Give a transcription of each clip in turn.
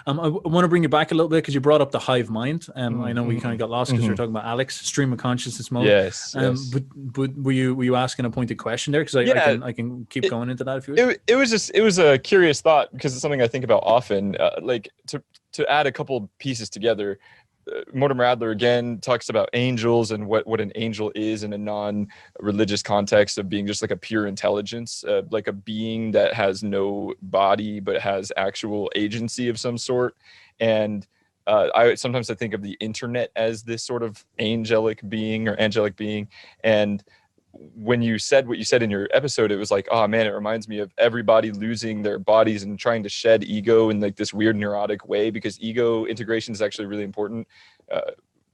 I want to bring you back a little bit because you brought up the hive mind. I know we kind of got lost because we were talking about Alex stream of consciousness mode. Yes. But were you asking a pointed question there? Because I can keep going into that if you wish. It was a curious thought because it's something I think about often. Like to add a couple pieces together. Mortimer Adler again talks about angels and what an angel is in a non-religious context of being just like a pure intelligence, like a being that has no body but has actual agency of some sort. And I sometimes think of the internet as this sort of angelic being. And when you said what you said in your episode, it was like, oh man, it reminds me of everybody losing their bodies and trying to shed ego in like this weird neurotic way, because ego integration is actually really important.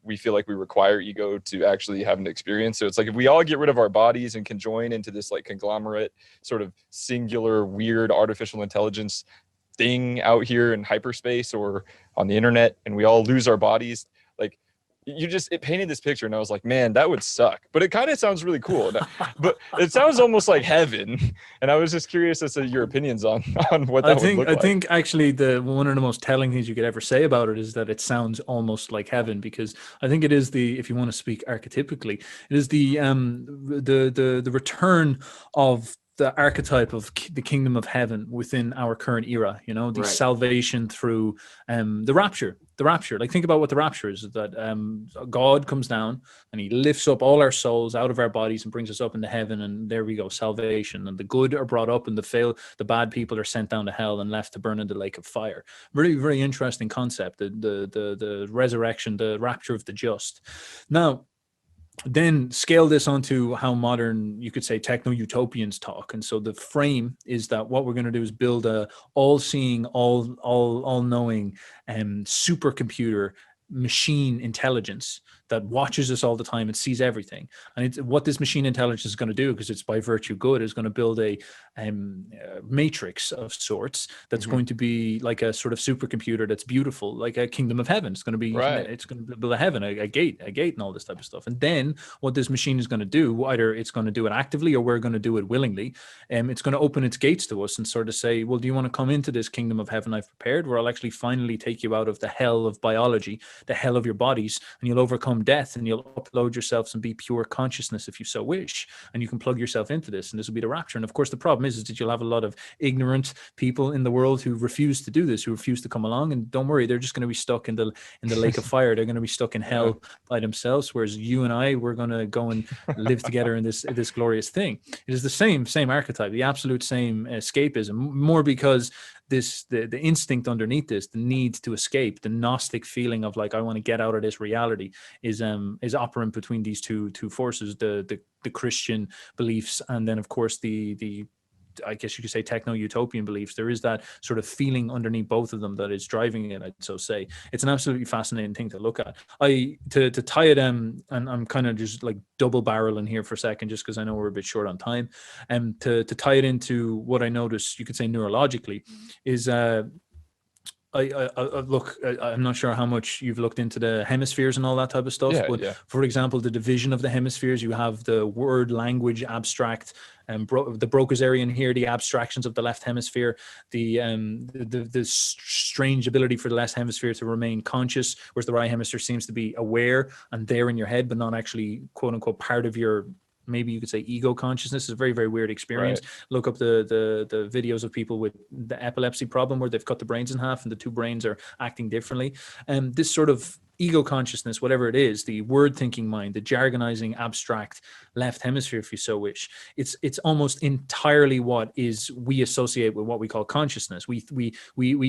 We feel like we require ego to actually have an experience. So it's like, if we all get rid of our bodies and can join into this like conglomerate sort of singular, weird artificial intelligence thing out here in hyperspace or on the internet, and we all lose our bodies, like, it painted this picture, and I was like, man, that would suck. But it kind of sounds really cool. But it sounds almost like heaven. And I was just curious as to your opinions on what that would look like. I think actually one of the most telling things you could ever say about it is that it sounds almost like heaven, because I think it is if you want to speak archetypically, it is the return of the archetype of the kingdom of heaven within our current era, the salvation through the rapture. Like, think about what the rapture is, that God comes down and he lifts up all our souls out of our bodies and brings us up into heaven, and there we go, salvation. And the good are brought up and the bad people are sent down to hell and left to burn in the lake of fire. Very, very interesting concept, the resurrection, the rapture of the just. Now, then scale this onto how modern, you could say, techno-utopians talk. And so the frame is that what we're going to do is build a all-seeing, all-knowing supercomputer machine intelligence that watches us all the time and sees everything. And what this machine intelligence is going to do, because it's by virtue good, is going to build a matrix of sorts that's going to be like a sort of supercomputer that's beautiful, like a kingdom of heaven. It's going to be, it's going to build a heaven, a gate and all this type of stuff. And then what this machine is going to do, either it's going to do it actively or we're going to do it willingly. It's going to open its gates to us and sort of say, well, do you want to come into this kingdom of heaven I've prepared, where I'll actually finally take you out of the hell of biology, the hell of your bodies, and you'll overcome death, and you'll upload yourselves and be pure consciousness if you so wish, and you can plug yourself into this, and this will be the rapture. And of course the problem is that you'll have a lot of ignorant people in the world who refuse to do this, who refuse to come along, and don't worry, they're just going to be stuck in the lake of fire. They're going to be stuck in hell by themselves, whereas you and I, we're going to go and live together in this glorious thing. It is the same archetype, the absolute same escapism, more because the instinct underneath this, the need to escape, the Gnostic feeling of like, I want to get out of this reality, is operant between these two forces, the Christian beliefs, and then of course the I guess you could say techno-utopian beliefs. There is that sort of feeling underneath both of them that is driving it, I'd so say. It's an absolutely fascinating thing to look at. To tie it, and I'm kind of just like double barreling here for a second, just because I know we're a bit short on time. And to tie it into what I noticed, you could say neurologically, is look, I'm not sure how much you've looked into the hemispheres and all that type of stuff, but for example, the division of the hemispheres, you have the word, language, abstract, and the Broca's area in here, the abstractions of the left hemisphere, the strange ability for the left hemisphere to remain conscious, whereas the right hemisphere seems to be aware and there in your head, but not actually quote unquote part of your, maybe you could say, ego consciousness. Is a very, very weird experience. Look up the videos of people with the epilepsy problem where they've cut the brains in half and the two brains are acting differently. And this sort of ego consciousness, whatever it is, the word thinking mind, the jargonizing abstract left hemisphere, if you so wish, it's almost entirely what we associate with what we call consciousness. We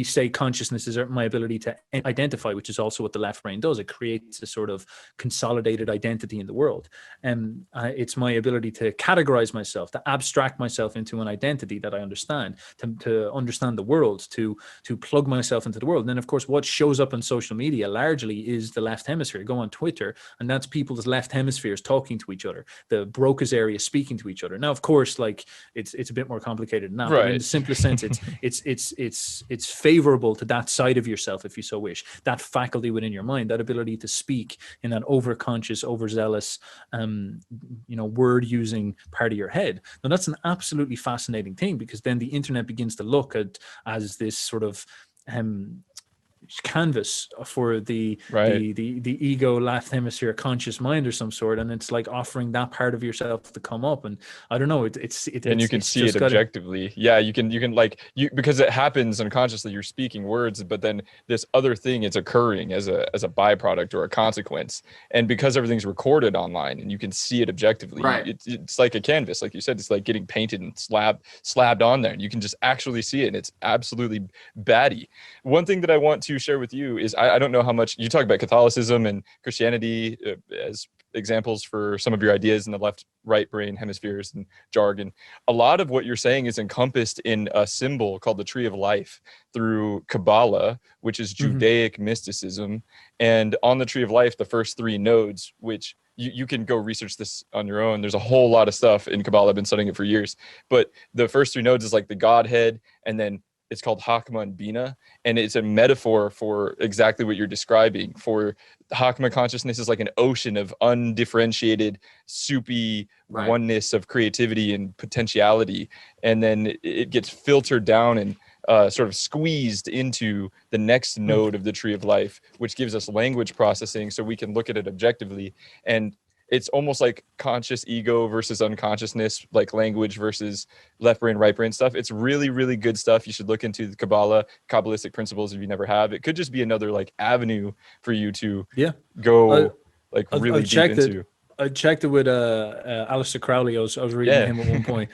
say consciousness is my ability to identify, which is also what the left brain does. It creates a sort of consolidated identity in the world. And it's my ability to categorize myself, to abstract myself into an identity that I understand, to understand the world, to plug myself into the world. And then of course what shows up on social media largely is the left hemisphere. Go on Twitter and that's people's left hemispheres talking to each other, the Broca's area speaking to each other. Now of course, like it's a bit more complicated than that, but in the simplest sense, it's favorable to that side of yourself, if you so wish, that faculty within your mind, that ability to speak in that overconscious, overzealous word using part of your head. Now that's an absolutely fascinating thing, because then the internet begins to look at as this sort of canvas for the ego left hemisphere conscious mind or some sort, and it's like offering that part of yourself to come up. And I don't know, and you can see it objectively. Yeah, you can like because it happens unconsciously. You're speaking words, but then this other thing is occurring as a byproduct or a consequence. And because everything's recorded online and you can see it objectively, it's like a canvas, like you said. It's like getting painted and slabbed on there, and you can just actually see it, and it's absolutely batty. One thing that I want to share with you is I don't know how much you talk about Catholicism and Christianity as examples for some of your ideas in the left right brain hemispheres and jargon. A lot of what you're saying is encompassed in a symbol called the Tree of Life through Kabbalah, which is Judaic mysticism. And on the Tree of Life, the first 3 nodes, which you can go research this on your own. There's a whole lot of stuff in Kabbalah. I've been studying it for years. But the first 3 nodes is like the Godhead, and then it's called Hakma and Bina, and it's a metaphor for exactly what you're describing. For Hakma consciousness is like an ocean of undifferentiated, soupy oneness of creativity and potentiality, and then it gets filtered down and sort of squeezed into the next node of the Tree of Life, which gives us language processing, so we can look at it objectively. And it's almost like conscious ego versus unconsciousness, like language versus left brain, right brain stuff. It's really, really good stuff. You should look into the Kabbalistic principles if you never have. It could just be another like avenue for you to go really deep into. I checked it with Aleister Crowley. I was reading him at one point.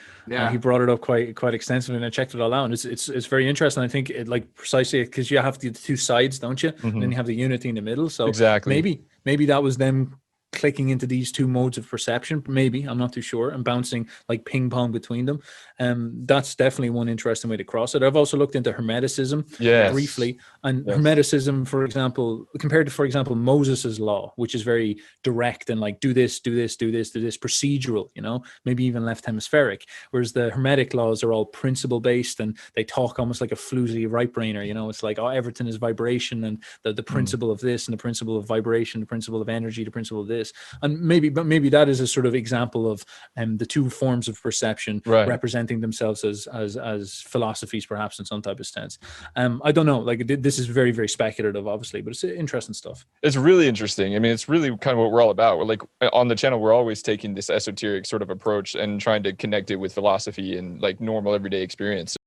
He brought it up quite extensively, and I checked it all out. And it's very interesting. I think it like precisely because you have the 2 sides, don't you? And then you have the unity in the middle. So maybe that was them clicking into these 2 modes of perception. Maybe, I'm not too sure, and bouncing like ping pong between them. That's definitely one interesting way to cross it. I've also looked into Hermeticism briefly, and Hermeticism, for example, compared to, for example, Moses's law, which is very direct and like do this, procedural, you know, maybe even left hemispheric, whereas the Hermetic laws are all principle based, and they talk almost like a floozy right brainer, you know. It's like, oh, everything is vibration, and the principle of this, and the principle of vibration, the principle of energy, the principle of this. And maybe that is a sort of example of the 2 forms of perception representing themselves as philosophies, perhaps in some type of sense. I don't know. Like this is very, very speculative, obviously, but it's interesting stuff. It's really interesting. I mean, it's really kind of what we're all about. We're like on the channel, we're always taking this esoteric sort of approach and trying to connect it with philosophy and like normal everyday experience.